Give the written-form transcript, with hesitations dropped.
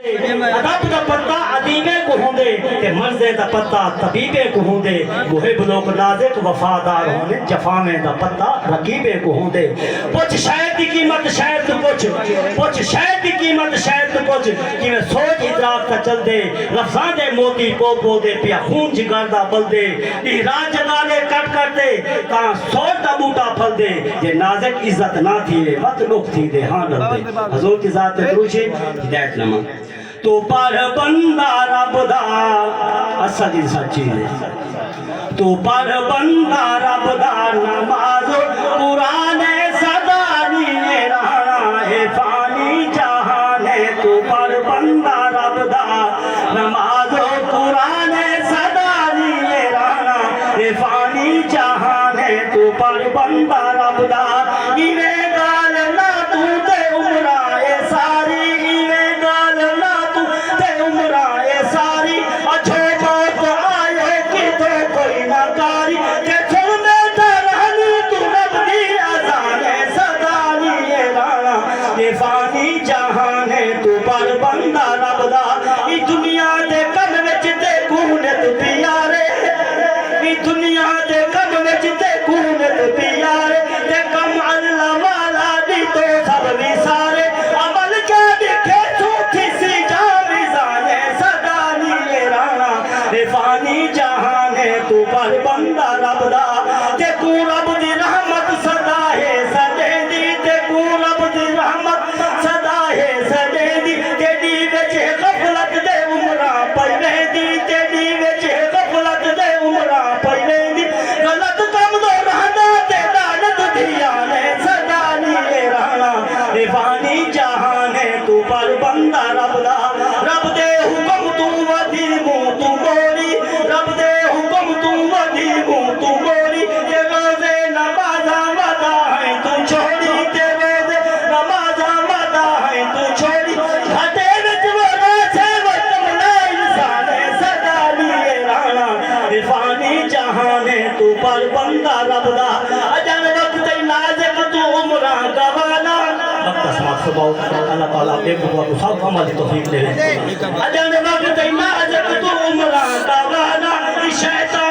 ادب دا پتہ ادیبے کو ہوندے تے مرضے دا پتہ طبیبے کو ہوندے محب لوگ نازک وفادار ہوندے جفاویں دا پتہ رقیبے کو ہوندے پوچھ شاید دی قیمت شاید تو پوچھ شاید دی قیمت شاید تو پوچھ کہ میں سوچ ادراک کا چل دے لفظاں دے موتی پو دے پیا خون جگر دا بل دے راج جگانے کٹ کر دے کہاں سوچ دا بوٹا پھل دے یہ نازک عزت نہ تھی مت لوگ تھی دے ہاں ڈر دے حضور کی ذات دروشی ہدایت نما تو پر بندہ رب دا اصل سچی ہے تو پر بندہ رب دا نماز قرآن صدانی رانا ہے فانی جہان ہے تو پر بندہ رب دا نماز قرآن صدانی رانا ہے فانی جہان ہے تو پر بندہ رب دا فانی جہان ہے تو پر بندہ رب دا ای دنیا دے کم وچ تے کونت پیارے ای دنیا دے کم وچ تے کونت پیارے تے کم اللہ والا دی تو سب بھی سارے عمل کے دکھے سوکھی سی جا میزان صدانی رانا اے فانی جہان ہے تو پر بندہ رب دا تے تو رب دی رحمت صدا ہے سدے دی تے تو رب دی رحمت فانی جہان ہے تو پر بندہ رب دا رب دے حکم تو ودی منہ تو موری رب دے حکم تو ودی منہ تو موری تے روزے نمازاں ودا ہیں تو چھوڑی تے روزے نمازاں ودا ہیں تو چھوڑی گھٹے وچ ودا سے وطن لا انسان صدا لیے رانا فانی جہان ہے تو پر بندہ رب دا اجن وقت نازک تو عمرہ گوانا تسمات سباؤ اللہ تعالیٰ بے بہت صاحب ہماری توفیق دے اجن وقت نازک تو عمرہ گوانا شیطان